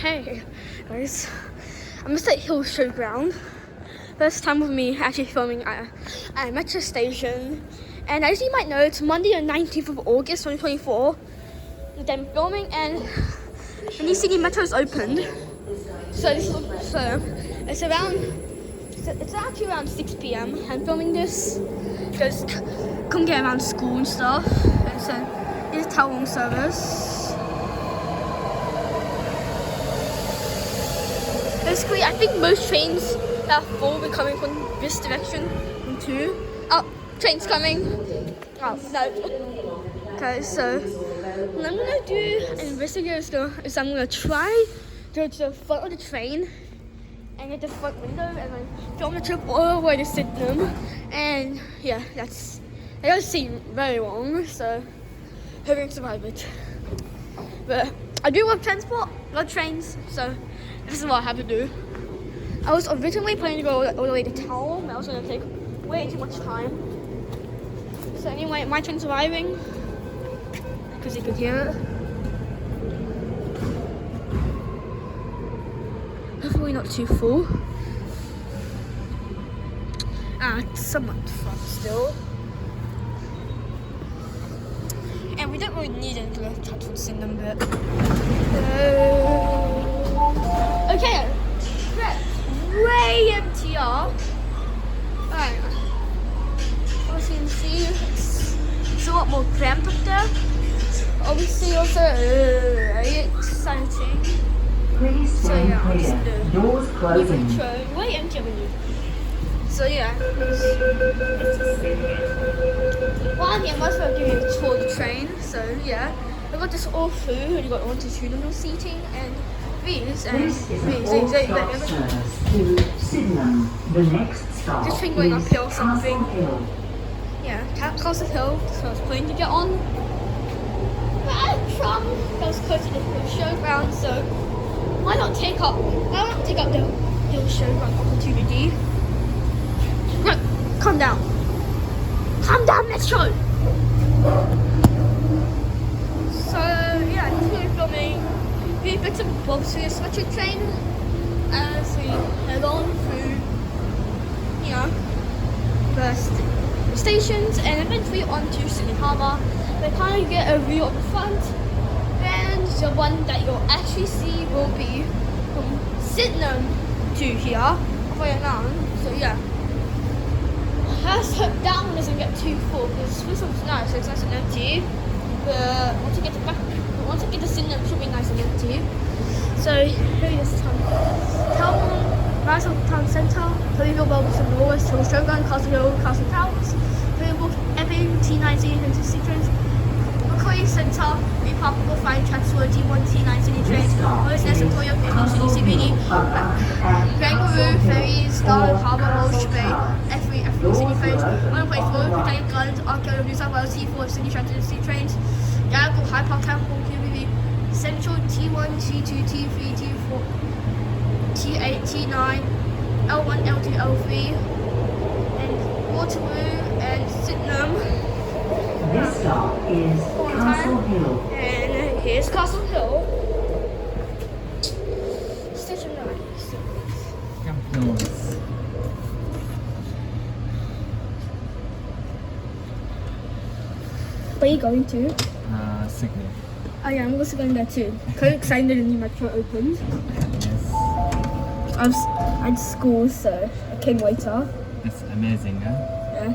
Hey guys, I'm just at Hill Showground. First time with me actually filming at a metro station. And as you might know, it's Monday the 19th of August 2024 that I'm filming, and the new Sydney Metro is opened. So it's actually around 6 p.m. I'm filming this because couldn't get around school and stuff. And so it's a Tower service. Basically, I think most trains that are full will be coming from this direction too. Oh, train's coming. Oh, no. Okay, so what I'm gonna do in this video is I'm gonna try to go to the front of the train and get the front window and then film the trip all the way to Sydenham. And yeah, that doesn't seem very long, so hope I can survive it. But I do love transport, love trains, so this is what I have to do. I was originally planning to go all the way to town, but I was going to take way too much time. So anyway, my train's arriving, because you could hear it. Hopefully not too full. It's somewhat fun still. And we don't really need it to touch with Sydenham bit. Okay, way MTR. Alright, as you can see, it's a lot more cramped up there. Obviously, also very exciting. So yeah, I'm just doors closing. Way empty avenue. So yeah. Well, again, most of you give you a tour of the train. So yeah, we got this all through. We got longitudinal seating and these and This is an all-stop service to Sydenham. The next stop this train going is uphill or something. Castle Hill. Yeah, Castle Hill. So I was planning to get on. But I was close to the Showground, so why not take up the Hill Showground opportunity? No, calm down. Calm down, Metro! So, yeah, I'm just going to be filming few bits and bobs for this metro train as we head on through, the stations and eventually onto Sydney Harbour. We kind of get a view of the front, and the one that you'll actually see will be from Sydenham to here, way around. So, yeah. Let's hope that one doesn't get too full because this one's nice, so it's nice and empty. But once I get to Sydenham, it should be nice and empty. So here is town, Marshall Town Centre, Toledo, Wellington, Norwest, Hill Showground, Castle Hill, Castle Towers, Toledo, Epping, T9 City and City trains, Macquarie Centre, Republic Fine Transfer, T1, T9 City trains, West Nest, Victoria, Pickle, City, CBD, Kangaroo, Ferries, Darling Harbour, Walsh Bay, F3, City trains, One Place Road, Britannic Gardens, Archaeo, New South Wales, T4, City Transit, City trains, Yarragon, Hyde Park, Temple, QBV, Central, T1, T2, T3, T4, T8, T9, L1, L2, L3, and Waterloo and Sydenham. This stop is Castle Hill. And here's Castle Hill. Station 9. Where are you going to? Sydney. Oh yeah, I'm also going there too. Quite excited the new metro opened. Yes. I was at school, so I came later. It's amazing, huh? Yeah.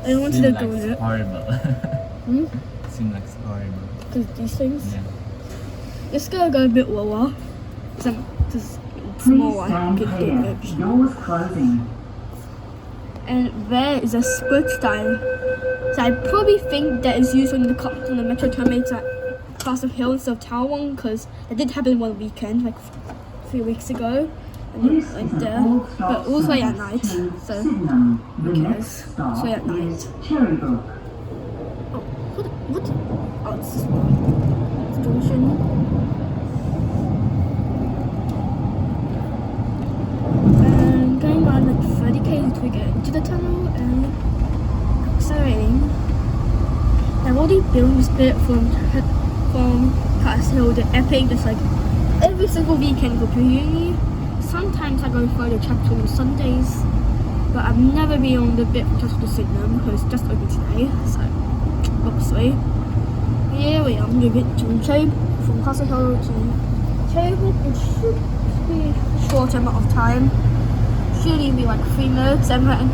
I wanted to go like in it. horrible. Seems like horrible. Because these things. Yeah. Just gonna go a bit lower. Because it's Please more stand clear. Doors closing. And there is a split style. So I probably think that is used when the metro terminates at Castle Hill instead of Tower One, because that did happen one weekend, like 3 weeks ago. And This it is went an there. all-stop But it was late at service night. to So Sydenham. The who next cares? stop So at night. is Cherrybrook. oh, what? Oh, it's this one. Station. And going around like 30k until we get into the tunnel and accelerating. I've already built this bit from Castle Hill to Epping, just like every single weekend go to uni. Sometimes I go for the chapter on Sundays, but I've never been on the bit just to Sydenham because it's just open today. So, obviously, here we are. I'm going to from Castle Hill to Cherrybrook. It should be a short amount of time. Should only be like 3 minutes, and then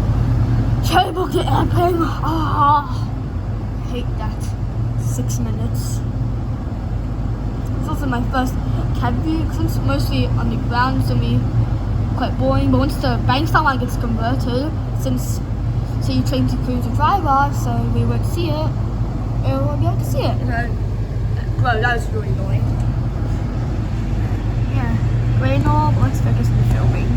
Cherrybrook to airplane. Ah, I hate that. 6 minutes. It's also my first cab view because it's mostly on the ground. It's gonna be quite boring. But once the bank starlight gets converted, since you train to cruise a driver, so we won't see it. We'll be able to see it. Well, that was really annoying. Yeah, Grenoble. Let's focus on the filming.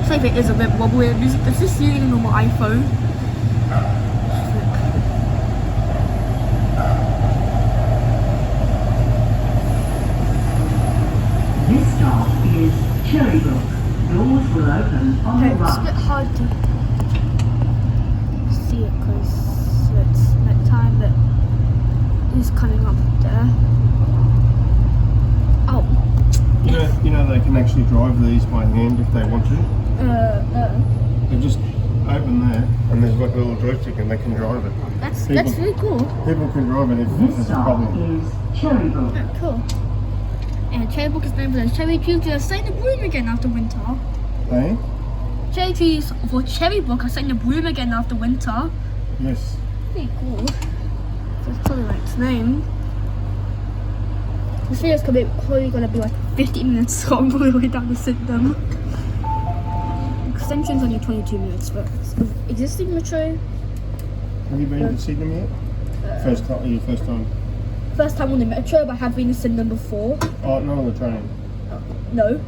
I think it is a bit wobbly. It's just using on my iPhone. This stop is Cherrybrook. Doors will open on the It's a right. bit hard to see it because it's night time, but it's coming up there. Oh, You know they can actually drive these by hand if they want to. They just open there and there's like a little joystick and they can drive it. that's People- really cool. People can drive it if This there's a stop problem. is Cherrybrook. Yeah, cool. And Cherrybrook is known for the cherry trees that are starting to bloom again after winter. Eh? Cherry trees for Cherrybrook are starting to bloom again after winter. Yes. Pretty cool. That's probably like its name. This video is probably gonna be like 50 minutes long all the way down to Sydenham. Extension's only 22 minutes, but existing metro. Have you been to Sydenham yet? First time. Your first time? First time on the metro, but I have been to Sydenham before. Oh, not on the train. No,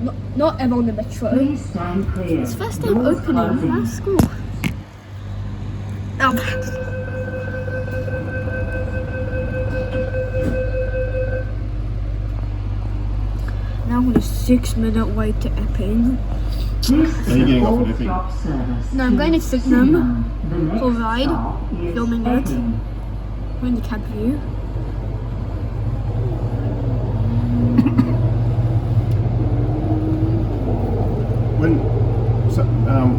No. not ever on the metro. Please stand clear. It's first time Doors opening. closing. That's cool. Oh. Now on a 6-minute wait to Epping. This Are you is getting a off at Epping? four-stop service. No, I'm going to Sydenham. The next for a ride, stop is filming it. Epping. We're in the cab view.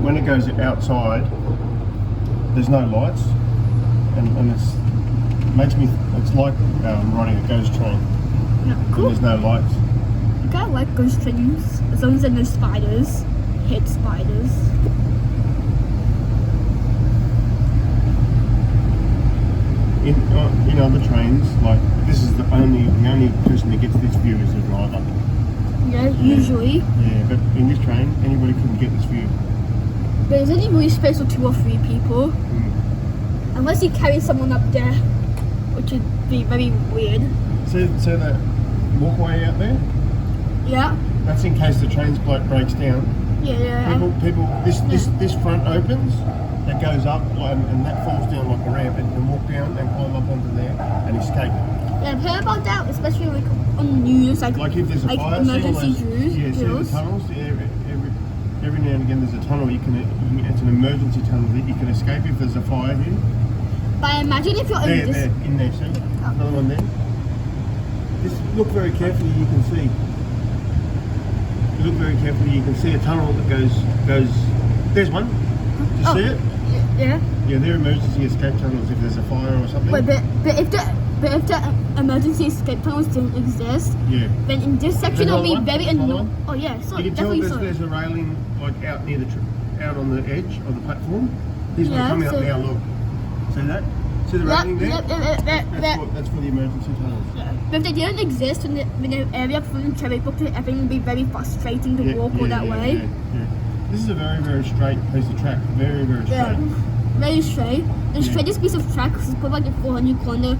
When it goes outside, there's no lights, and it's like riding a ghost train. Yeah, And cool. there's no lights. I like ghost trains as long as there are no spiders. Hate spiders. In other trains, like this is the only person that gets this view is the driver. Yeah, usually. Yeah, but in this train, anybody can get this view. But there's only really space for 2 or 3 people. Unless you carry someone up there, which would be very weird. See that walkway out there? Yeah. That's in case the train breaks down. Yeah. People, this front opens, it goes up, and that falls down like a ramp, and you can walk down and climb up onto there and escape. Yeah, I've heard about that, especially like on the news, like Like if there's a like fire, emergency see all those, drills. yeah, see the tunnels. Yeah, every now and again there's a tunnel. It's an emergency tunnel that you can escape if there's a fire here. But imagine if you're in There, in there, see? Another one there. Just look very carefully, you can see. You look very carefully, you can see a tunnel that goes. There's one. Do you see it? Yeah. Yeah, they're emergency escape tunnels if there's a fire or something. Wait, but if the emergency escape tunnels didn't exist, Yeah. then in this section it'll be very Another annoying. one? Oh yeah, so You can tell definitely so. there's a railing like out near out on the edge of the platform. Here's one Yeah, coming up so- now. Look, see that? See the railing there? That's for the emergency tunnels. But if they didn't exist in the area from Cherrybrook to Epping, it would be very frustrating to walk all that way. Yeah. This is a very, very straight piece of track. Very, very straight. Yeah, very straight. The Yeah. straightest piece of track is probably like the 400 corner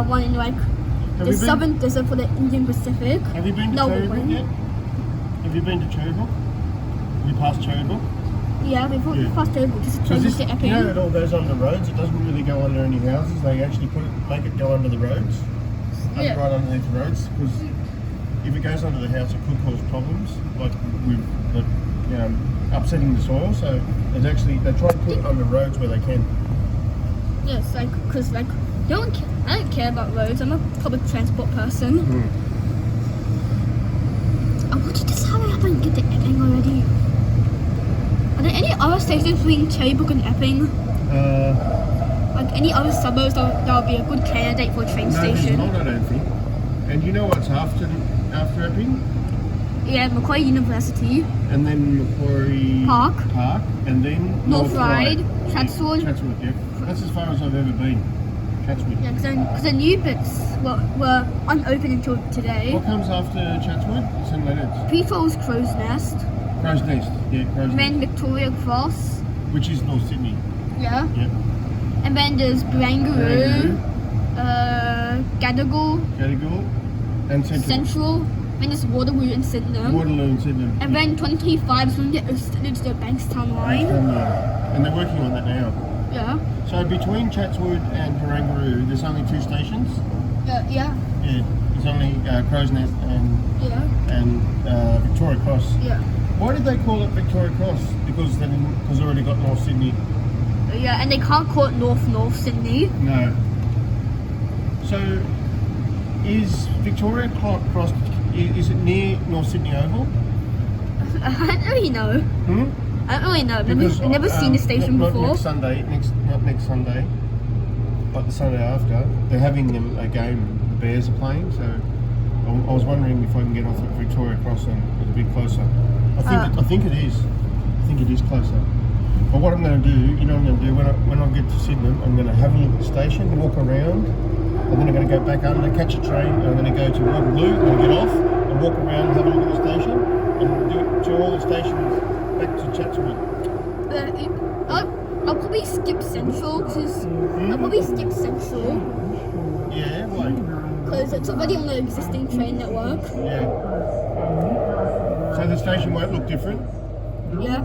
one in like Have the you been- southern desert for the Indian Pacific. Have you been to No, we Cherrybrook wouldn't. yet? Have you been to Cherrybrook? Have you passed Cherrybrook? Yeah, before Yeah. past Cherrybrook, just Because Cherrybrook to Epping. you know it all goes under roads. It doesn't really go under any houses. They actually make it go under the roads, Yeah. right underneath the roads. Because if it goes under the house, it could cause problems, like with upsetting the soil. So they try to put it under roads where they can. Yes, like because like I don't care about roads. I'm a public transport person. I want you to hurry up and get the Epping already. Are there any other stations between Cherrybrook and Epping? Like any other suburbs that would be a good candidate for a train station? No, there's not, I don't think. And you know what's after Epping? Yeah, Macquarie University. And then Macquarie Park. And then North Ryde, Chatswood. Chatswood, yeah. That's as far as I've ever been. Chatswood. Yeah, because the new bits were unopened until today. What comes after Chatswood? St Leonard's. Pre-Falls Crow's Nest. Crow's Nest, yeah, Crow's And then Nest. Victoria Cross. Which is North Sydney. Yeah. Yep. And then there's Barangaroo, Gadigal, and Central. Then there's Waterloo and Sydenham. Waterloo and Sydenham. And then 2025 is when they get extended to the Bankstown line. And they're working on that now. Yeah. So between Chatswood and Barangaroo, there's only 2 stations. Yeah. Yeah. There's only Crow's Nest and Victoria Cross. Yeah. Why did they call it Victoria Cross? Because they already got North Sydney. Yeah, and they can't call it North Sydney. No. So is Victoria Cross? Is it near North Sydney Oval? I don't really know. I don't really know. Because, I've never seen the station not before. Not next Sunday, but the Sunday after. They're having a game. The Bears are playing, so I was wondering if I can get off at Victoria Cross and it's a bit closer. I think it is. I think it is closer. But what I'm going to do, you know what I'm going to do, when I get to Sydenham, I'm going to have a look at the station, walk around, and then I'm going to go back under, catch a train, and I'm going to go to Waterloo, and get off, and walk around and have a look at the station, and do it to all the stations back to Chatswood. I'll probably skip Central, Yeah, why? because it's already on the existing train network. Yeah. So the station won't look different? Yeah.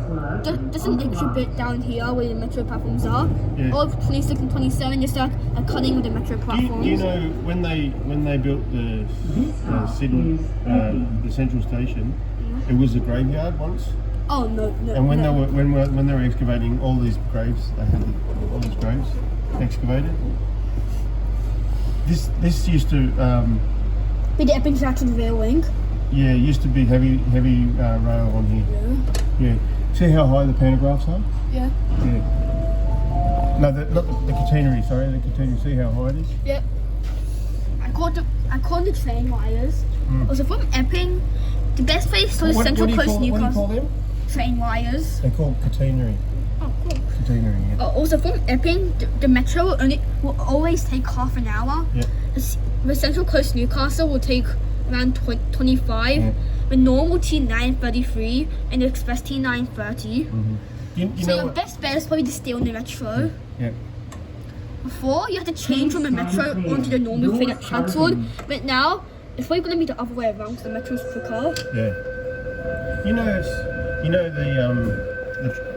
Just an extra bit down here where the metro platforms are. Yeah. All of 26 and 27, just like a cutting of the metro platforms. Do you know when they built the Sydney the central station, it was a graveyard once, Oh no. and when no. they were excavating all these graves, they had all these graves excavated. This used to Be the Epping Jackson rail link. yeah, it used to be heavy rail on here. Yeah. See how high the pantographs are? Yeah. Yeah. No, not the catenary. Sorry, the catenary. See how high it is? Yeah. I called the train wires. Also from Epping, the best place to the Central Coast What do you call Newcastle. them? Train wires. They're called catenary. Oh, cool. Catenary. Yeah. Also from Epping, the metro will always take half an hour. Yeah. The Central Coast Newcastle will take around 25. Yeah. The normal T9:33 and the express T9:30. You So know your what? best bet is probably to stay on the metro. Yeah. Before, you had to change from the metro onto the normal train at Chatswood, but now it's probably going to be the other way around because the metro's quicker. Yeah. You know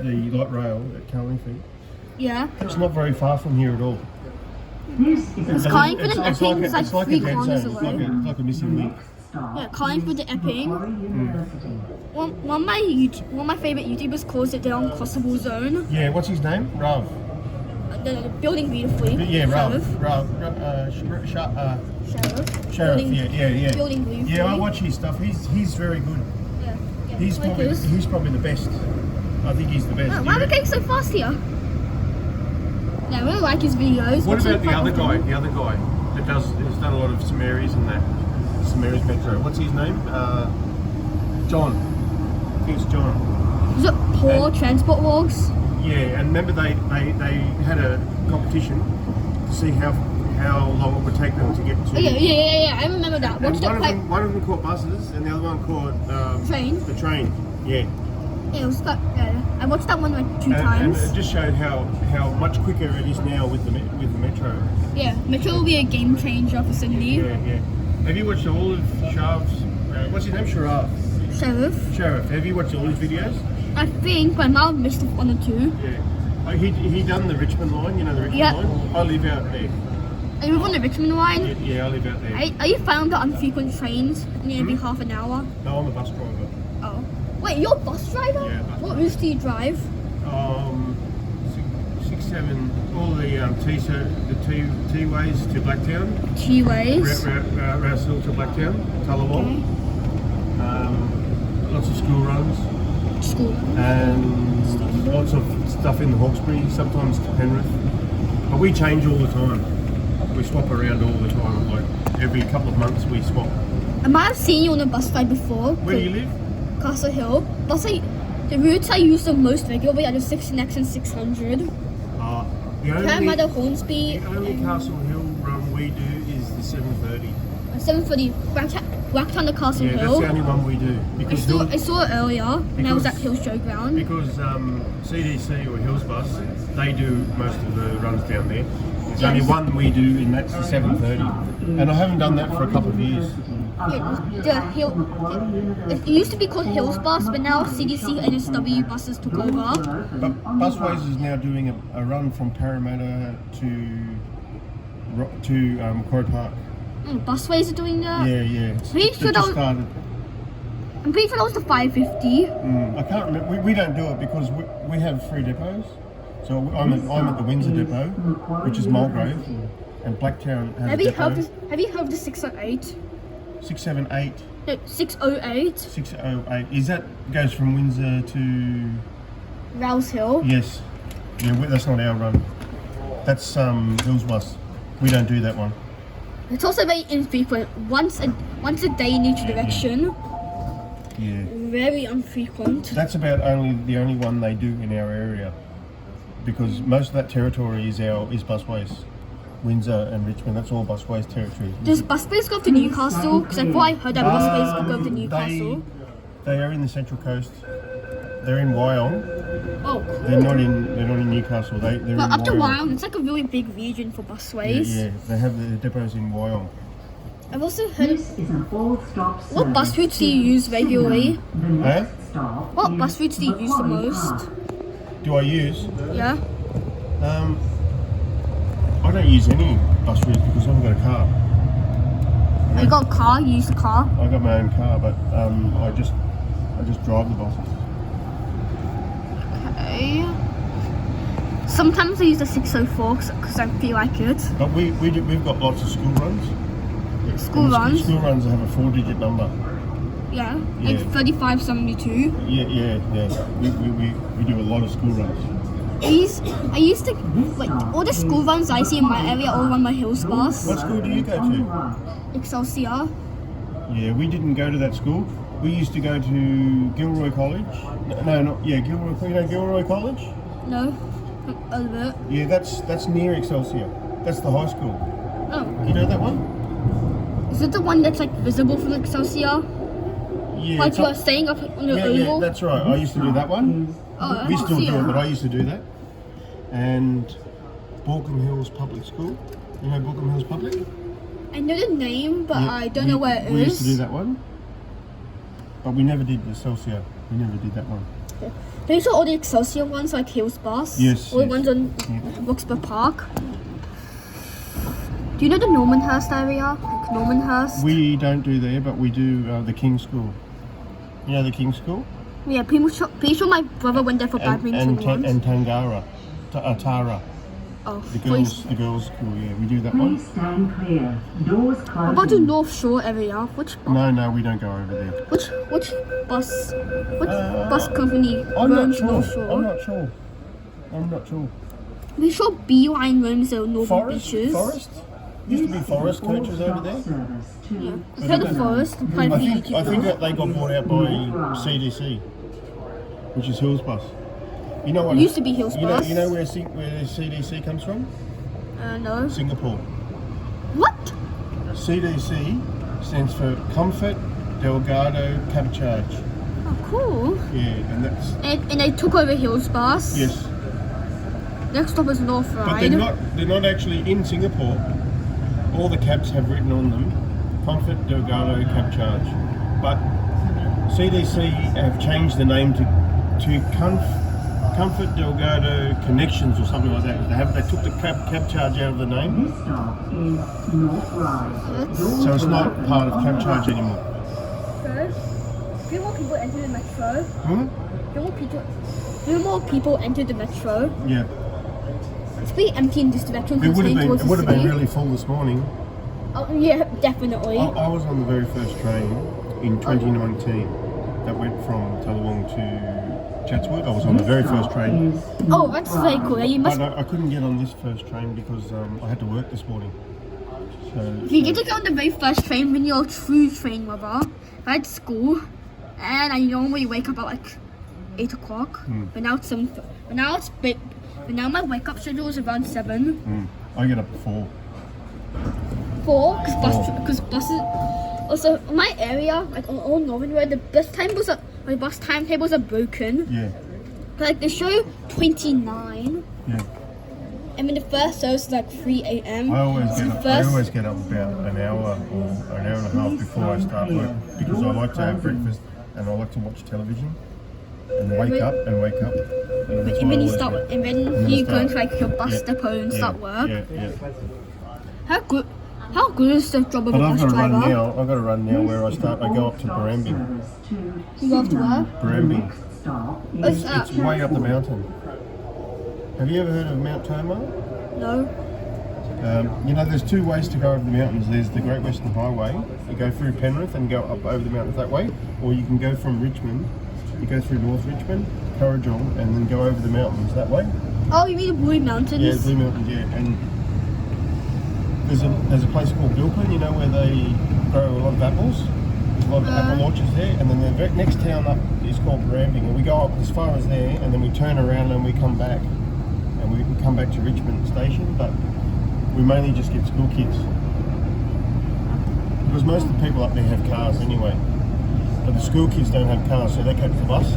the light rail at Carlingford. Yeah. It's not very far from here at all. It's Carlingford and Epping is like 3 a dead kilometers zone. away. It's like a missing link. Yeah, Carlingford to Epping. One of my favourite YouTubers calls it the uncrossable zone. Yeah. What's his name? Rav. The building beautifully. Yeah, Sheriff. Rav. Sheriff. Sheriff. Building- Yeah. Building beautifully. Yeah, I watch his stuff. He's very good. Yeah. He's like probably this. the best. I think he's the best. Oh, why are we going so fast here? Yeah, I really like his videos. What Watch about him the other quite guy? The other guy that has done a lot of St Mary's and that. St Mary's Metro. What's his name? John. I think it's John. often. Is it poor transport logs? Yeah, and remember they had a competition to see how long it would take them to get to. Oh, yeah. I remember that. And Watched it quite. one of them caught buses, and the other one caught Train? The train. Yeah. Yeah, it was quite. Yeah, I watched that one like 2 And times. it just showed how much quicker it is now with the metro. Yeah, metro will be a game changer for Sydney. Yeah. Have you watched all of Sharv's? What's his name? Sheriff. Sheriff. Have you watched all his videos? I think, but I might have missed 1 or 2. Yeah. He done the Richmond line. You know the Richmond Yeah. line. I live out there. Are you on the Richmond line? Yeah, I live out there. Are you found the unfrequent trains every half an hour? No, I'm a bus driver. Oh. Wait, you're a bus driver? Yeah, bus What routes do you drive? 6, 7, all the T-Ways to Blacktown. T-Ways. Rouse Hill to Blacktown, Tullawall. Okay. Lots of school runs. School. And lots of stuff in the Hawkesbury, sometimes to Penrith. But we change all the time. We swap around all the time. Like every couple of months we swap. I might have seen you on a bus ride before. Where do you live? Castle Hill. The routes I use the most regularly are the 16X and 600. Parramatta, Hornsby. The only Castle Hill run we do is the 7:30. 7:30. Blacktown to Castle Yeah, Hill. that's the only one we do. Because I saw it earlier when I was at Hills Showground. Because CDC or Hills Bus, they do most of the runs down there. There's Yes. only one we do, and that's the 7:30. And I haven't done that for a couple of years. It used to be called Hills Bus, but now CDC and SW buses took over. But Busways is now doing a run from Parramatta to Crow Park. Busways are doing that. Yeah. Pretty It sure just that was- started. I'm pretty sure that was the 550. I can't remember. We don't do it because we have 3 depots. So I'm at the Windsor depot, which is Mulgrave, and Blacktown has Have a you depot. heard of the 608? 678. No, 608. 608. Is that goes from Windsor to? Rouse Hill. Yes. Yeah, that's not our run. That's Hills Bus. We don't do that one. It's also very infrequent. Once a day in each direction. Yeah. Very infrequent. That's about the only one they do in our area, because most of that territory is Busways. Windsor and Richmond, that's all Busways territory. Does Busways go up to Newcastle? Because I thought I heard that Busways could go up to Newcastle. They are in the Central Coast. They're in Wyong. Oh, cool. They're not in Newcastle. They're in But up to Wyong. Wyong, it's like a really big region for busways. Yeah, they have the depots in Wyong. I've also heard This is an all-stop service. What bus routes do you use regularly? The next stop What is bus routes do you use the Macquarie most? Park. Do I use? Yeah. I don't use any bus routes because I haven't got a car. I got a car, you use a car. I got my own car, but I just drive the buses. Okay. Sometimes I use the 604 because I feel like it. But we've got lots of school runs. School And the runs. School runs have a 4-digit number. Yeah. Like Yeah. 3572. Yeah. We do a lot of school runs. I used to like all the school runs I see in my area all run by Hills Bus. What school do you go to? Excelsior. Yeah, we didn't go to that school. We used to go to Gilroy College. Gilroy. You know Gilroy College? No. A little bit. Yeah, that's near Excelsior. That's the high school. Oh. You know that one? Is it the one that's like visible from Excelsior? Yeah. Like it's you up- are staying up on the yeah, oval? that's right. I used to do that one. Oh, We still do Excelsior. it, but I used to do that. And Balcombe Hills Public School. You know Balcombe Hills Public? I know the name, but Yeah, I don't know where it We used to do is. that one. But we never did Excelsior. We never did that one. These are all the Excelsior ones, like Hills Bus. Yes, All the yes. ones on Roxburgh Park. Do you know the Normanhurst area? Like Normanhurst? We don't do there, but we do the King's School. You know the King's School? Yeah, pretty sure my brother went there for badminton once. And Tangara. Tara. Oh, The please. girls' school, yeah. We do that one. Please stand clear. Doors closing. How about the North Shore area? Which No, we don't go over there. which bus company I'm not runs sure. North Shore? I'm not sure. We sure Beeline runs the Northern Forest? Beaches. Forest? Used to be Forest coaches over there. Service to Yeah. I've heard of Forest. I think that they got bought out by CDC, which is Hills Bus. You know what? It used to be Hills Bus. You know where CDC comes from? No. Singapore. What? CDC stands for Comfort Delgado Cab Charge. Oh, cool. Yeah, and that's And they took over Hills Bus. yes. Next stop is North But Ride. they're not actually in Singapore. All the cabs have written on them Comfort Delgado Cab Charge. But CDC have changed the name to Comfort Delgado Connections or something like that. They took the cab charge out of the name, This stop is North Ride. so it's not part of cab charge anymore. Few more people enter the metro. Hmm? Few more people enter the metro. Yeah. It's pretty empty in this direction. It would have been. towards It the would have been city. really full this morning. Oh, yeah, definitely. I was on the very first train in 2019 that went from Tallawong to Chatswood. I was on the very first train. Oh, that's very cool. Yeah, you must. But I couldn't get on this first train because I had to work this morning. So You get to go on the very first train when you're a true train lover. I had school, and I normally wake up at like 8 o'clock. But now it's 7. But now it's big. But now my wake up schedule is around 7. I get up at 4. 4, because buses. Also, my area, like on Old Northern Road, the bus timetables are broken. Yeah, Like they show 29, yeah. and then the first service is like 3 a.m. I always So get the up. first- I always get up about an hour or an hour and a half before I start work because I like to have breakfast and I like to watch television and wake up. And that's And why I then you always start, get- and then then you I go into start. like your bus Yeah, depot and start work. Yeah. How good is the job of But a I've bus got to run driver? now. I've got to run now where I start. I go up to Barambie. You go off to work. Barambie. It's, It's way up the mountain. Have you ever heard of Mount Tomah? no. There's 2 ways to go over the mountains. There's the Great Western Highway. You go through Penrith and go up over the mountains that way, or you can go from Richmond. You go through North Richmond, Currajong, and then go over the mountains that way. Oh, you mean the Blue Mountains? Yeah, Blue Mountains. Yeah, and there's a place called Bilpin, where they grow a lot of apples. There's a lot of apple orchards there, and then the next town up is called Barambie, and we go up as far as there, and then we turn around and we come back, and we come back to Richmond Station, but we mainly just get school kids because most of the people up there have cars anyway, but the school kids don't have cars, so they catch the bus.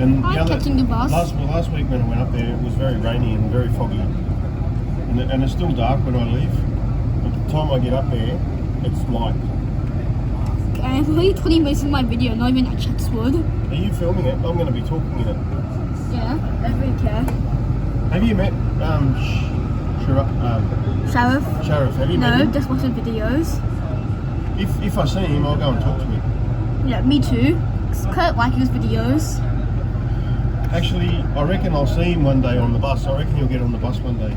And I'm catching the bus. Last week when I went up there, it was very rainy and very foggy. And it's still dark when I leave. But by the time I get up there, it's light. I'm only 20 minutes in my video, not even at Chatswood. Are you filming it? I'm going to be talking in it. Yeah, I don't really care. Have you met Sheriff? Sheriff? Have you met No, him? just watching videos. If I see him, I'll go and talk to him. Yeah, me too. Quite like his videos. Actually, I reckon I'll see him one day on the bus. I reckon he'll get on the bus one day.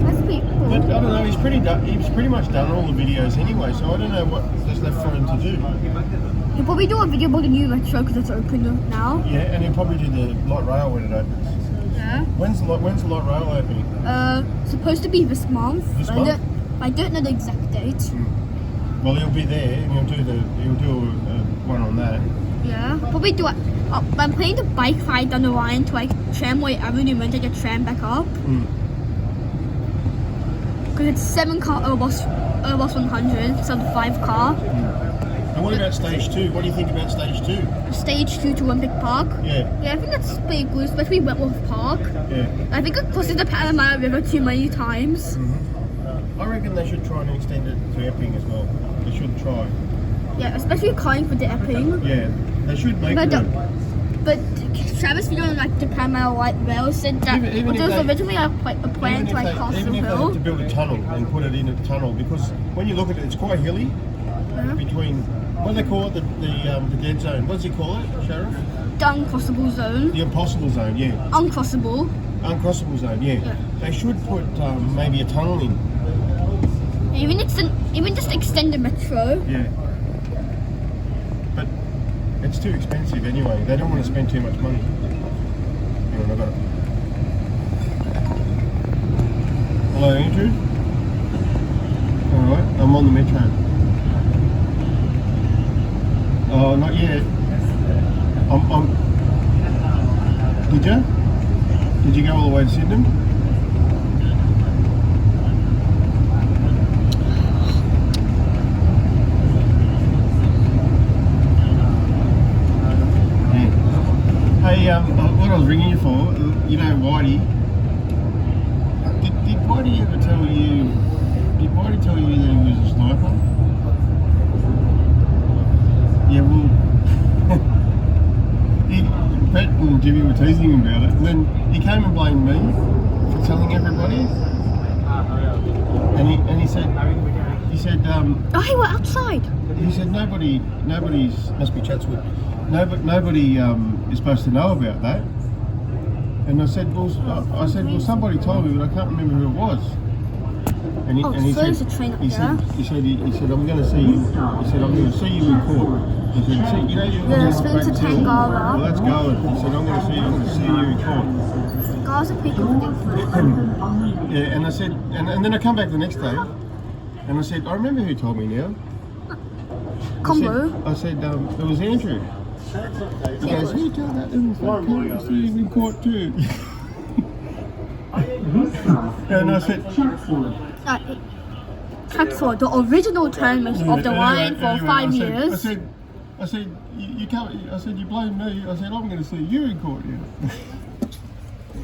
That's pretty But cool. I don't know. He's pretty much done all the videos anyway, so I don't know what there's left for him to do. He'll probably do a video about the new metro because it's open now. Yeah, and he'll probably do the light rail when it opens. Yeah. When's the light rail opening? Supposed to be this month. This but month? I don't know the exact date. Well, he'll be there and he'll do one on that. Yeah. Probably do it. I'm planning to bike ride down the line to like Tramway Avenue and take a tram back up. Because it's 7 car Airbus 100 instead of 5 car. And what about stage 2? What do you think about stage 2? Stage 2 to Olympic Park. Yeah, Yeah, I think that's pretty good, especially Wentworth Park. yeah. I think it crosses the Panama River too many times. I reckon they should try and extend it to Epping as well. They should try. Yeah, especially calling for the Epping. Yeah, they should make But, it. but Travis video on like the Panama Light Rail said that Even there was if they- originally a plan to like cross the Even if they have hill. to build a tunnel and put it in a tunnel, because when you look at it, it's quite hilly between, what do they call it, the dead zone? What does he call it, Sheriff? The uncrossable zone. The impossible zone, yeah. Uncrossable. Uncrossable zone, yeah. Yeah. They should put maybe a tunnel in. Even just extend the metro. Yeah. But it's too expensive anyway. They don't want to spend too much money. Hang on, I got it. Hello, Andrew. Alright, I'm on the metro. Oh, not yet. Did you? Did you go all the way to Sydenham? Hey, what I was ringing you for, Whitey. Did Whitey ever tell you? Did Whitey tell you that he was a sniper? Yeah, well, Pat and Jimmy were teasing him about it, and then he came and blamed me for telling everybody. And he said, Oh, hey, we're outside. he said nobody's must be Chatswood. Nobody is supposed to know about that. And I said, well, somebody told me, but I can't remember who it was. And he, Oh, and he so said, there's a train up he there. said, I'm going to see you. He said, I'm going to see you in court. He said, see, you know, you're There's Spencer well, Tangara. that's going. He said, I'm going to see you in court. Guys are pretty good. Yeah, and I said, and then I come back the next day, and I said, I remember who told me now. Combo. I said, it was Andrew. He goes, you tell that little fuck to see you in court too. And I said, Chatsworth, the original term of the line for 5 years. I said, you can't. I said, you blame me. I said, I'm going to see you in court.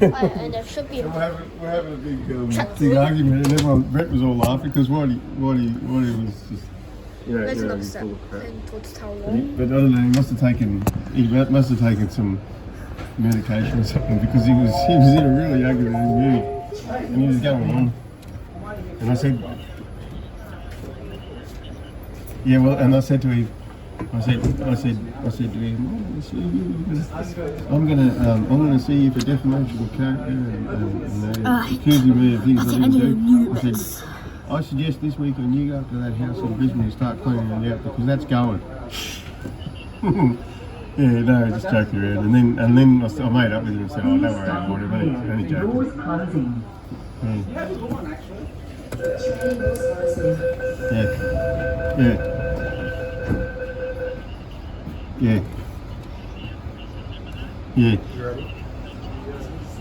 Yeah. And there should be. We're having a big argument, and everyone, Brett was all laughing because what he was just. Let's not he's step full of crap. towards how But long. I don't know. He must have taken some medication or something because he was in a really ugly mood, and he was going on. And I said, yeah, well, and I said to him, I said to him, I'm gonna see you for defamation of character and accusing me of things I didn't do. I said, I suggest this weekend you go up to that house in Brisbane and start cleaning it out because that's going. Yeah, no, just joking around. And then I made up with him and said, oh, don't worry about it, mate. Only Doors joking. closing. Yeah.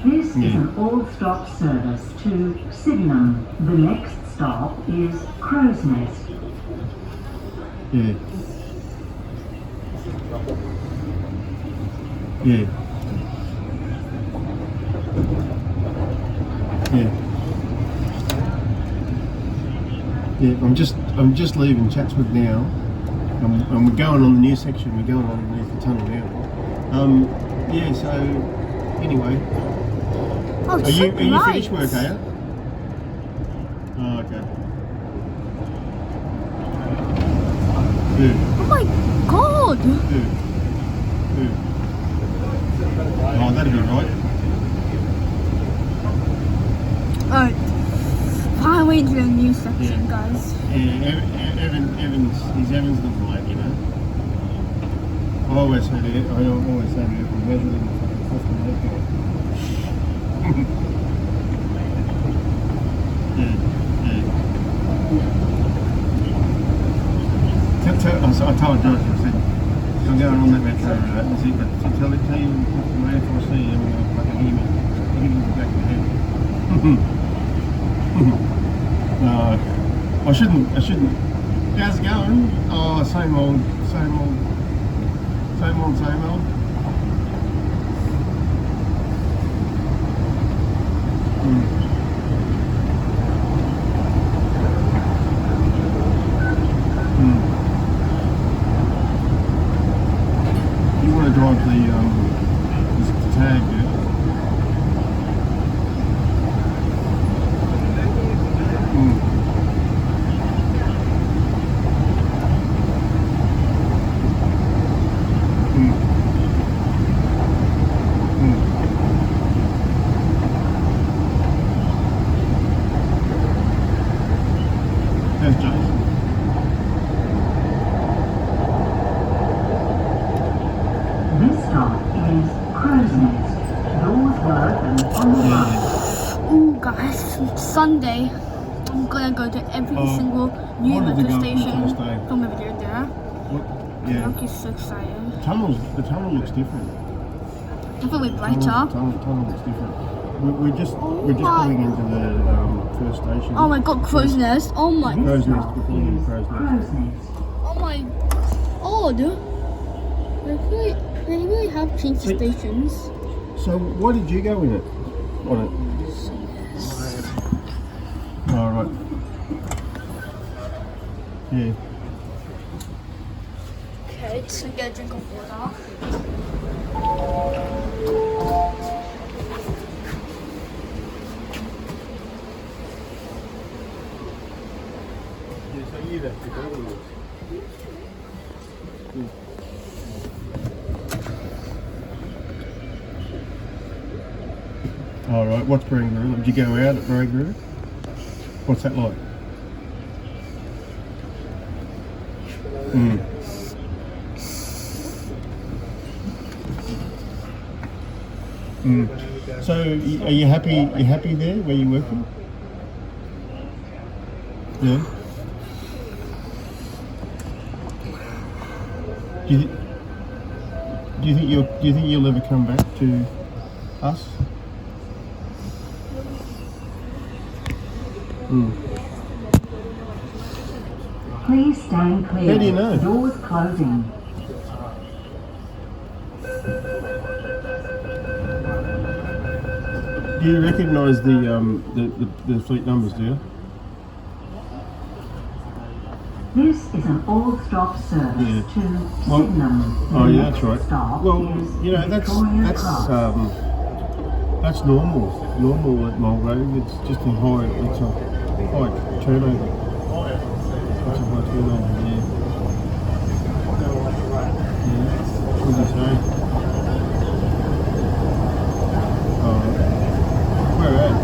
This is an all-stop service to Sydenham. The next stop is Crow's Nest. Yeah. Yeah. I'm just leaving Chatswood now. And we're going on the new section. We're going underneath the tunnel now. Yeah. So anyway, Oh, are you finished work? Are you? Oh, okay. Good. Oh my god! Good. Oh, that'll be right. Alright. Finally into the new section, guys. Yeah, Evan's looking like, you know. I always say that, I'm measuring the fucking head. I told George, I said, I'm going on that metro route. I said, but tell you from the A4C, and we're going to fucking hear me. I'll give him the back of the head. I shouldn't. How's it going? Oh, same old. You want to drive the tag, yeah? There's Jason. This stop is Crow's Nest. Doors will open on the right. Ooh, guys, Sunday. I'm gonna go to every single new wanted to metro go station. first day. From over there. Yeah. Look, so excited. The tunnel looks different. Definitely brighter. Tunnel looks different. We're just pulling into the first station. Oh my god, Crow's Nest. Oh my. Crow's Nest. We're pulling into Crow's Nest. Crow's Nest. Oh my. Odd. They really have changed the stations. So why did you go in it? On it? Oh, right. Yeah. Okay, just gonna get a drink of water. Yeah, so you left it early. All right. What's Barangaroo? Did you go out at Barangaroo? What's that like? So, are you happy? You happy there where you're working? Yeah. Do you think you'll ever come back to us? Please stand clear. How do you know? Doors closing. Do you recognise the fleet numbers? Do you? This is an all-stop service Yeah. to Well- Sydenham. Oh The yeah, next that's right. stop Well, is you know Victoria Cross. that's normal at Mulgrave. It's just a high turnover. It's a high turnover. Yeah. What did you say? Where at?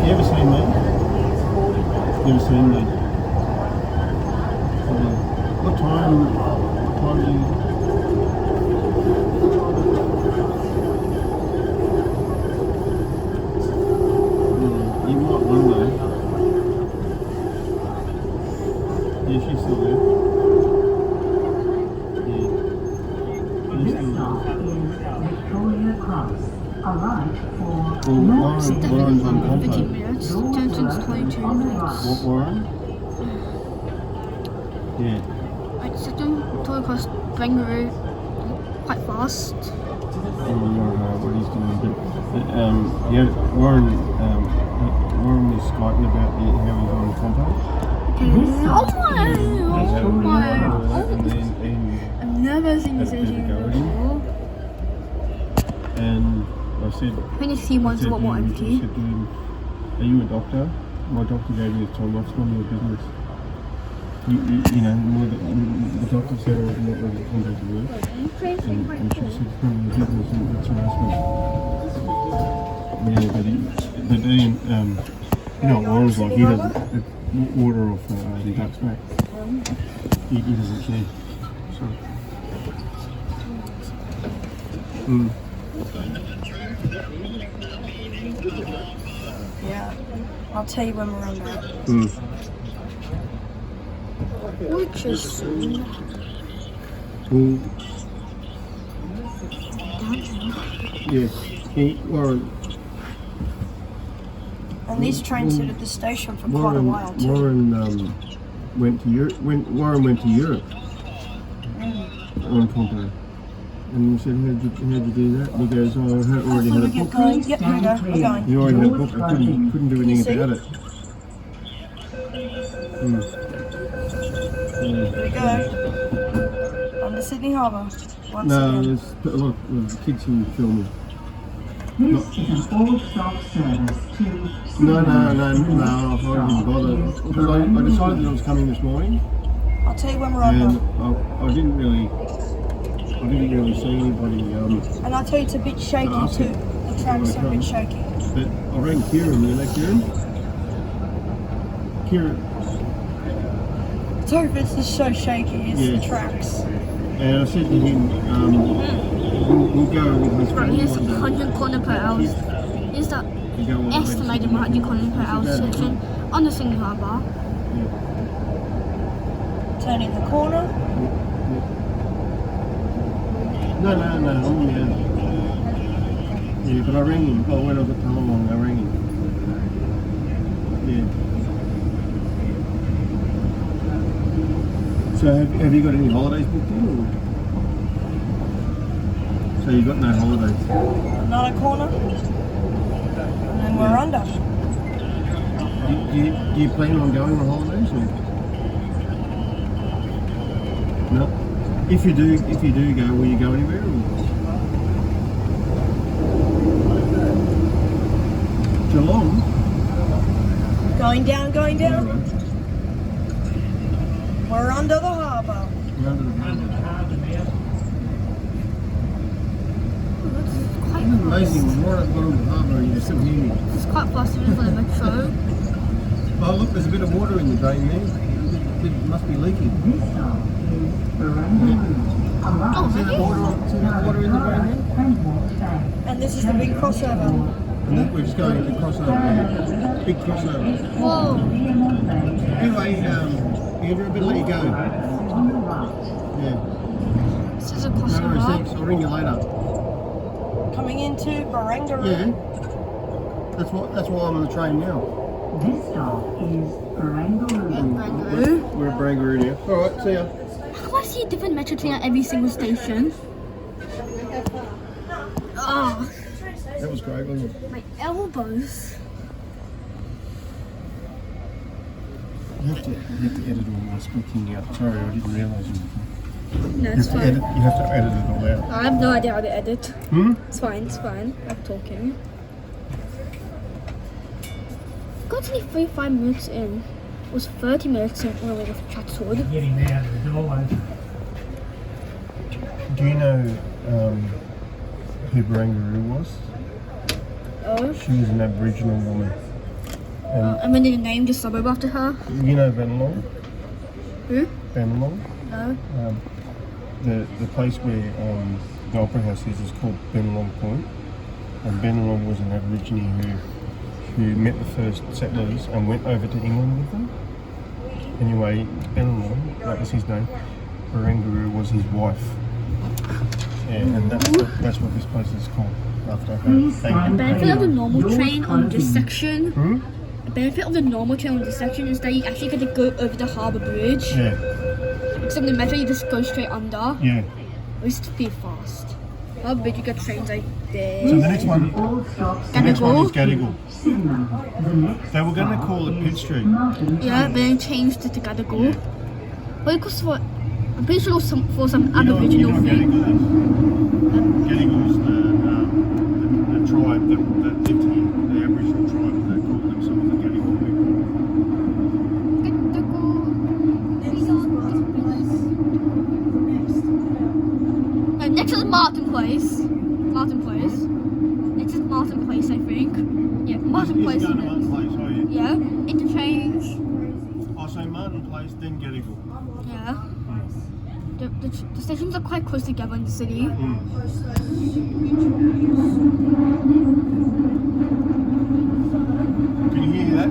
You ever seen me? Never seen me. What time do you... You might wonder. Yeah, she's still there. Yeah. This stop is Victoria Cross. A right for Well, North It's Warren's on definitely 15 Compo. minutes. Doors Downtown's are 22 on the minutes. right. Warren? Yeah. Right, Sydenham, Victoria Cross, Barangaroo, quite fast. I don't know what he's doing, but yeah, Warren was Skyping about how he's on Compo. Oh my! And then I've never seen this Had a bit of a go at him. before. and I said, I think it's he wants a lot more I empty. said to him, are you a doctor? My doctor gave me this time off, it's none of your business. You know, the doctor said I was not ready to come back to work. And she said, it's none of your business, and that's harassment. Yeah, but Ian, you know what Warren's like, he doesn't water off the duck's back. He doesn't care. So. Yeah, I'll tell you when we're on that. Which is soon. Well, yeah, Warren. And these trains sit at the station for quite a while too. Warren went to Europe. Warren went to Europe on Compo, and we said, "How'd you do that?" And he goes, "Oh, I already had a book." Yep, here we go. We're going. You already had a book. I couldn't do anything see? about it. Here we go. On the Sydney Harbour. Once No, again. there's a lot of kids in filming. This is an all-stop service to No, Sydenham. I didn't bother. Because I decided that I was coming this morning, I'll tell you when we're on and that. I didn't really see anybody. And I'll tell you it's a bit shaky too. The trams are a bit shaky. But I rang Kieran. You know Kieran? Kieran, Service is so shaky, it's Yeah. the tracks. and I said to him, we'll go with his Right, friend here's one day. 100 km per hour. Here's the We go on the estimated 100 km per hour section on the Sydney Harbour. Turning the corner. No, I'm yeah, but I rang him. Oh, when I got to Hong Kong, I rang him. Yeah. So have you got any holidays booked in? Or? So you got no holidays? Another corner. And then we're under. Do you plan on going on holidays or? No. If you do go, will you go anywhere? Or? Geelong. Going down, going Yeah, down. right. We're under the harbour. We're under the harbour. Oh, that's quite amazing. Right at the bottom of the harbour, and you're still here. It's quite fast even for the metro. Oh, look, there's a bit of water in the drain there. It must be leaking. This stop is Barangaroo. Oh, See the water in the drain there? And this is the big crossover. Look, we're just going into crossover. Big crossover. Whoa. Anyway, Andrew, I better let you go. Yeah. This is a No worries, crossover. thanks. I'll ring you later. Coming into Barangaroo. Yeah. That's why I'm on the train now. This stop is Barangaroo. Barangaroo. We're at Barangaroo now. Alright, see ya. How do I see a different metro train at every single station? Oh, That was great, wasn't it? my elbows. You have to edit all my speaking out. Sorry, I didn't realise you. No, it's fine. You have to edit it all out. I have no idea how to edit. Hmm? It's fine, it's fine. I'm talking. Got only 35 minutes in. It was 30 minutes in when we were with Chatswood. Getting out of the doorway. Do you know who Barangaroo was? Oh. She was an Aboriginal woman. And And then they named the suburb after her. you know Bennelong? Who? Bennelong? No. The place where the Opera House is called Bennelong Point. And Bennelong was an Aborigine who met the first settlers and went over to England with them. Anyway, Bennelong, that was his name. Barangaroo was his wife. Yeah, and that's what this place is called after her. Thank The you. benefit of the normal train on this section. Hmm? The benefit of the normal train on this section is that you actually get to go over the harbour bridge. Yeah, Except in the metro you just go straight under. yeah. It's pretty fast. Harbour bridge you get trains like this. So the next one, All stops the next one is Gadigal. Gadigal. Sydenham. The next They were going to call it Pitt Street. Martin Yeah, but then changed it to Gadigal. Well, because for I'm pretty sure it was for some Aboriginal what thing. Gadigal is? Gadigal is the tribe that lived here, the Aboriginal tribe that called themselves the Gadigal people. Next is Martin Place. Martin Place. Next is Martin Place, I think. Yeah, Martin Place. It's going to Martin Place, are you? Yeah, interchange. Oh, so Martin Place, then Gadigal. Yeah. The stations are quite close together in the city. Can you hear that?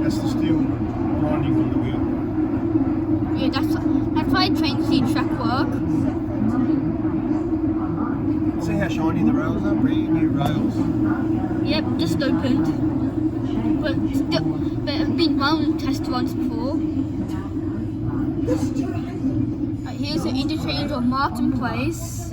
That's the steel grinding on the wheel. Yeah, that's why trains see track work. See how shiny the rails are? Brand new rails. Yep, just opened. But have been run on test runs before. Here's the interchange of Martin Place.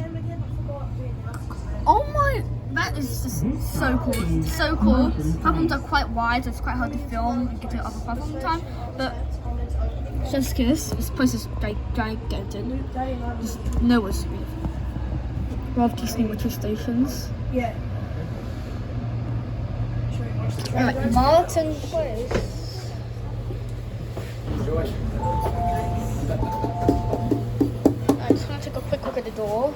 Oh my, that is just so cool. It's so cool. Platforms are quite wide, so it's quite hard to film and get to the other platform time. But just kiss, this place is gigantic. There's nowhere to be. Love Disney metro stations. Yeah. Alright, Martin Place. I just want to take a quick look at the door.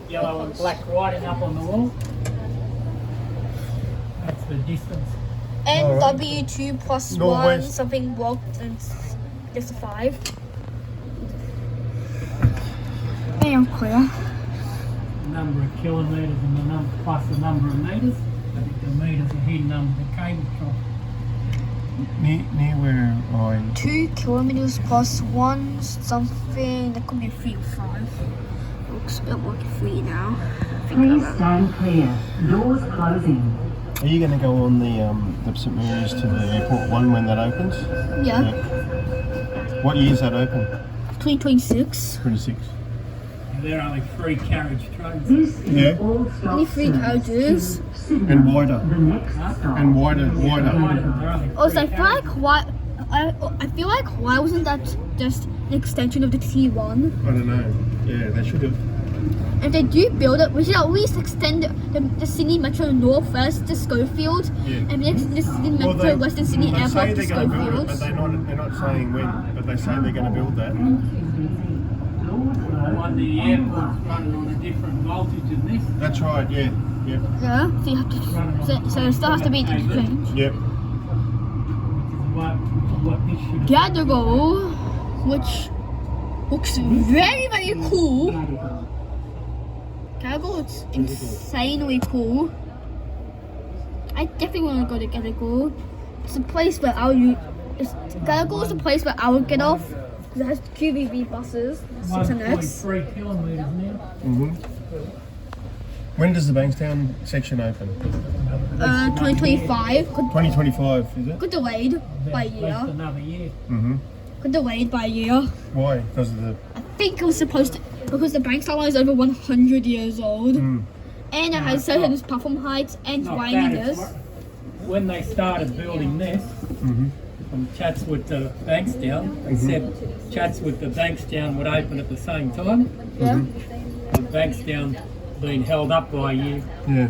Yellow and black writing up on the wall. That's the distance. NW2 plus 1, Northwest. something walked and just a 5. Hey, I'm clear. Number of kilometres and the number plus the number of metres. I think the metres are hidden under the cable trough. Near where I 2 kilometers plus 1 something. That could be 3 or 5. Looks a bit like 3 now. Please stand clear. Doors closing. Are you going to go on the St Mary's to the airport one when that opens? Yeah. What year is that open? 2026. 26. They're only 3 carriage trains. This is Yeah. all stops. Only 3 carriages. And wider. The next stop. And wider. They're only Also, I three feel like carriages. I feel like why wasn't that just an extension of the T1? I don't know. Yeah, they should have. if they do build it, we should at least extend the Sydney Metro Northwest to Schofield, Yeah. and the Sydney Metro Western Sydney they say Airport to they're going to build it, Schofield. but they're not saying when. But they say they're going to build that. Like the airport's running on a different voltage than this. That's right. Yeah. Yep. Yeah, so you have to. So it still has to be exchange. Yep. What this should Gadigal, which looks very, very cool. Gadigal looks insanely cool. I definitely want to go to Gadigal. It's a place where Gadigal is a place where I would get off. Because it has QVB buses, 6NX. 1.3 kilometres now. When does the Bankstown section open? 2025. 2025, is it? Got delayed by a At least year. another year. Got delayed by a year. Why? Because of the. I think it was supposed to, because the Bankstown line is over 100 years old. And it has certain platform heights and Not bad. wineliness. When they started building this, from Chatswood to Bankstown, they said Chatswood to Bankstown would open at the same time. Yeah. And Bankstown being held up by a year. Yeah.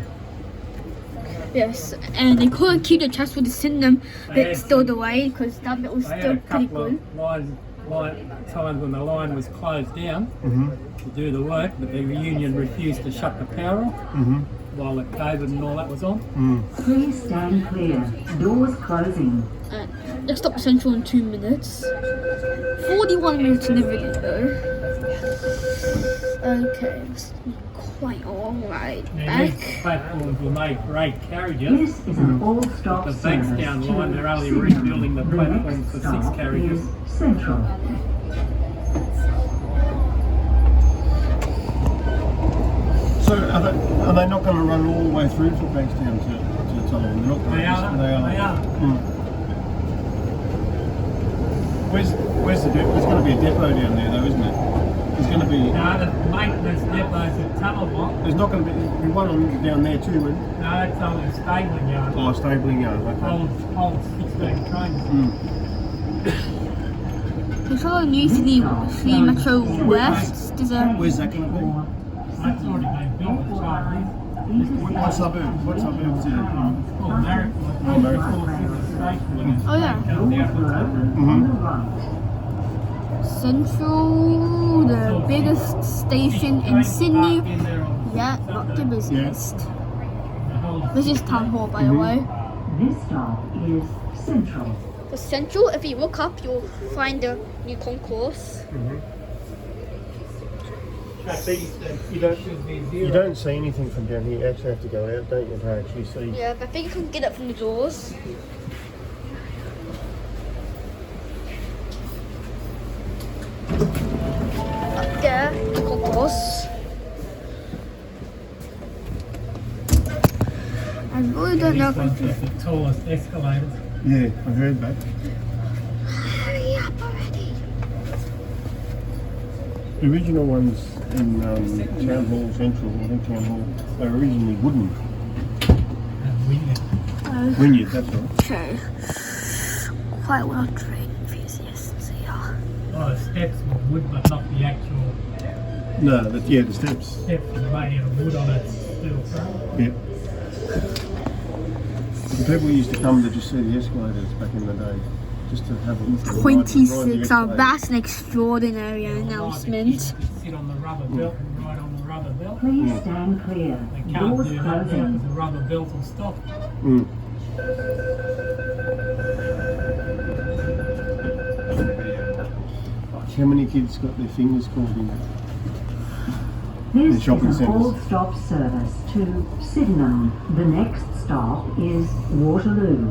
Yes, and they couldn't keep the Chatswood to Sydenham They bit had still some- delayed because that bit was They still had a pretty couple good. of times when the line was closed down to do the work, but the union refused to shut the power off while the COVID and all that was on. Please stand clear. Doors closing. Let's stop Central in 2 minutes. 41 minutes in the video. Okay, it's quite alright. Now, these Back. platforms will make great carriages. This is an all-stop The service Bankstown to line, they're only Sydenham. rebuilding the The platforms next for stop 6 carriages. is Central. So are they not going to run all the way through from Bankstown to Tottenham? They're not going They are. They are. Where's the depot? There's going to be a depot down there though, isn't it? There's going to be. No, the maintenance depots at Tunnelblock. There's not going to be one on down there too, man. No, it's only a stabling yard. Oh, stabling yard. Okay. Holds 16 trains. There's all new Sydney Metro West. There's a Where's that going to be? That's already been built, the child. What suburb? What suburb is it? Oh, America. Oh, America. oh yeah, Doors open on the right. Central, the biggest station in Sydney. Yeah, not the busiest. This is Town Hall, by the way. This stop is Central. For Central, if you look up, you'll find the new concourse. You don't see anything from down here. You actually have to go out, don't you, to actually see? Yeah, but I think you can get it from the doors. Up there, the concourse. I really don't know if I can. The tallest escalators. Yeah, I heard that. Hurry up already. The original ones in Town Hall Central, I think Town Hall, they were originally wooden. Wynyard, that's right. Okay. Quite well trained enthusiasts here. Oh, the steps were wood, but not the actual No, the steps. steps were made out of wood on a steel frame. Yeah. The people used to come to just see the escalators back in the day, just to have a look. Ride 26, the our escalator. vast and extraordinary announcement. Sit on the rubber belt and ride on the rubber belt. Please stand clear. They can't Doors do that now closing. because the rubber belt will stop. Mm. How many kids got their fingers caught in it? This is shopping an centres. all-stop service to Sydenham. The next stop is Waterloo.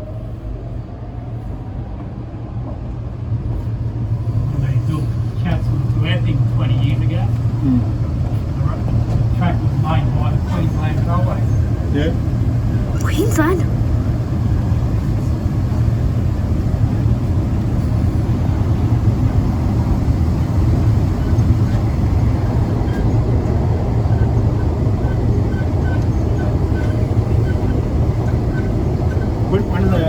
When they built Chatswood to Epping 20 years ago, the track was made by the Queensland Railway. Yeah. Queensland? When do they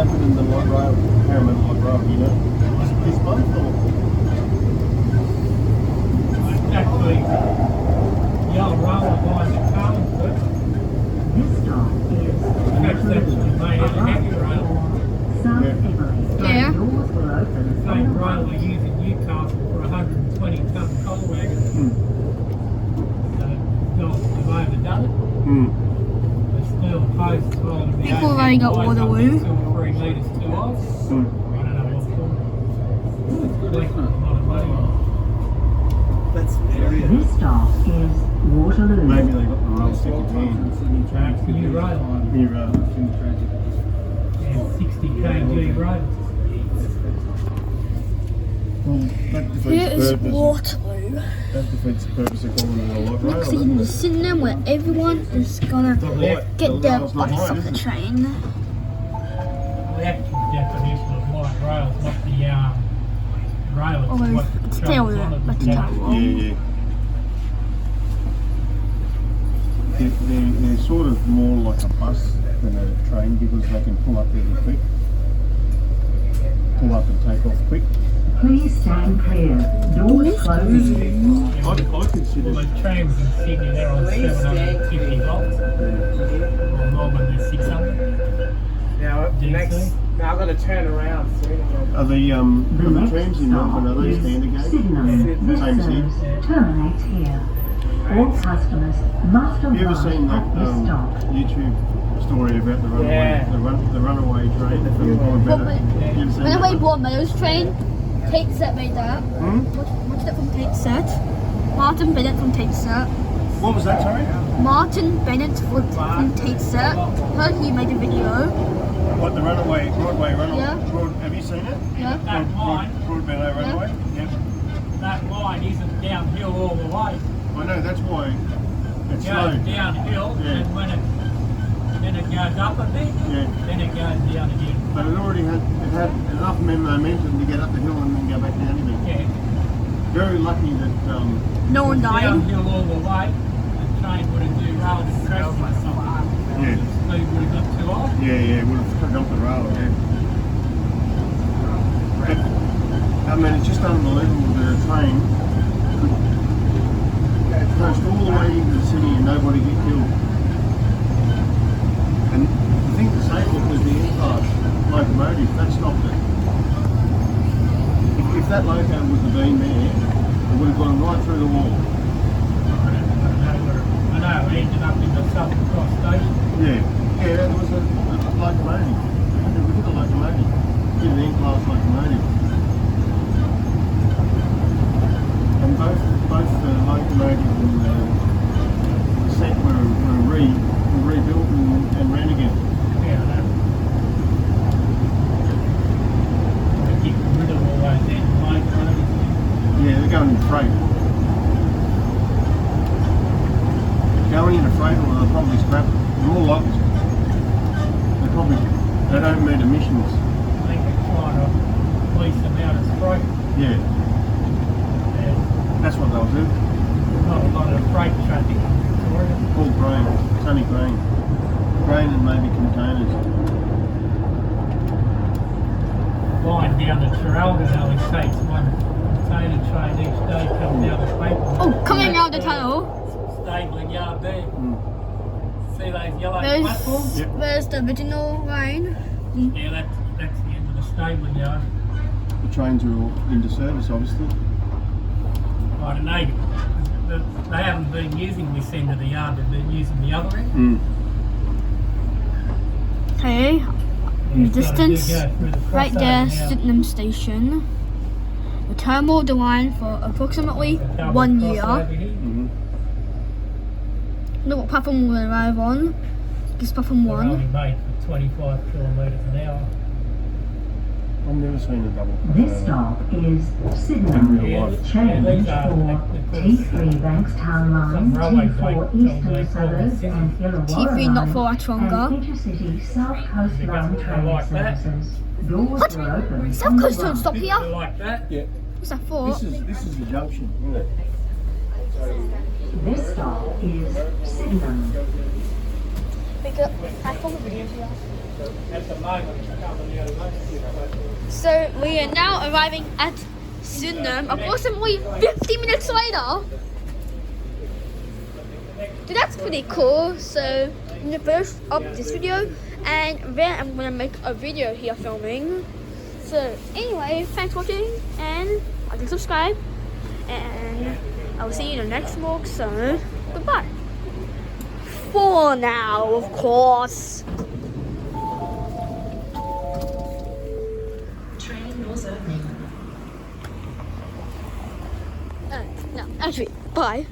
they got Waterloo. 2 or 3 metres too off. I don't know what's called. It's not a That's very. This stop is Waterloo. Maybe they got the wrong second hand. New rail. New rail. Yeah, 60 kg rail. Well, that defeats Here the is purpose. Waterloo. That defeats the purpose of calling it a light rail. Next thing is Sydenham, where everyone is gonna get their butts off the train. The actual definition of light rail is not the rail. Oh, It's what it's goes still on there, it. but it's Yeah. not Yeah, wrong. yeah. They're sort of more like a bus than a train because they can pull up really quick. Pull up and take off quick. Please stand clear. Doors closed. I consider Well, the trams in Sydney, they're on 750 volts. Or Melbourne, they're 600. Now, DC. next, now I've got to turn around soon. are the trams in Melbourne, are they is standard gauge? Sydenham. This Same as here. service terminates here. All customers must Have you ever arrive seen that at this stop. YouTube story about the runaway, Yeah. the runaway train from Broadmeadow? You ever seen Runaway that? Broadmeadows train, Tate Set made that. What's that from Tate Set? Martin Bennett from Tate Set. What was that, sorry? Martin Bennett from Tate Set. Heard he made a video. What, the Broadway runaway? Yeah. Have you seen it? Yeah. That line, Broadmeadow runaway? Yep. that line isn't downhill all the way. I know, that's why It it's goes slow. downhill, Yeah. and when then it goes up a bit, Yeah. then it goes down again. But it had enough momentum to get up the hill and then go back down again. Yeah. Very lucky that No one died. Downhill all the way, the train would have derailed and crashed or something. yeah, The speed would have got too high. yeah, it would have jumped the rail. Yeah. But, I mean, it's just unbelievable that a train could coast all the way into the city and nobody get killed. And the thing to say was the in-class locomotive, that stopped it. If that loco would have been there, it would have gone right through the wall. I know, it ended up in the Southern Cross station. Yeah, there was a locomotive. We hit a locomotive. Hit an in-class locomotive. And both the locomotive and the set were rebuilt and ran again. Yeah, I know. They get rid of all those end locomotives. Yeah, they're going in freight. Going in a freight or they'll probably scrap it. More likely they don't meet emissions. I think they're trying to police them out as freight. Yeah, There's that's what they'll do. not a lot of freight traffic in Victoria. All grain. It's only grain. Grain and maybe containers. Line down to Traralgon only takes one container train each day coming down the paper. Oh, coming out the tunnel. Stabling yard there. See those yellow There's, platforms? Yep. there's the original line. Yeah, that's the end of the stabling yard. The trains are all into service, obviously. I don't know. They haven't been using this end of the yard, they've been using the other end. Okay, in the It's gotta distance, go through the right crossover there, now. Sydenham Station. The terminal the line for approximately Double 1 crossover year. here. Know what platform we'll arrive on? This platform They're only 1. made for 25 kilometres an hour. I've never seen a double. This stop is Sydenham. Yeah, Change these are for T3 Bankstown line, T4 Eastern Suburbs and Illawarra T3 not for line, much longer. and Intercity South Coast Line train like that. services. Doors What? are open. South Coast don't stop They're here. like that. Yeah. What's that for? This is the junction, isn't it? This stop is Sydenham. At the moment, it's coming out of most. So we are now arriving at Sydenham approximately 50 minutes later. So that's pretty cool. So I'm gonna finish up this video and then I'm gonna make a video here filming. So anyway, thanks for watching and like and subscribe and I will see you in the next vlog. So goodbye. For now, of course. Actually, bye.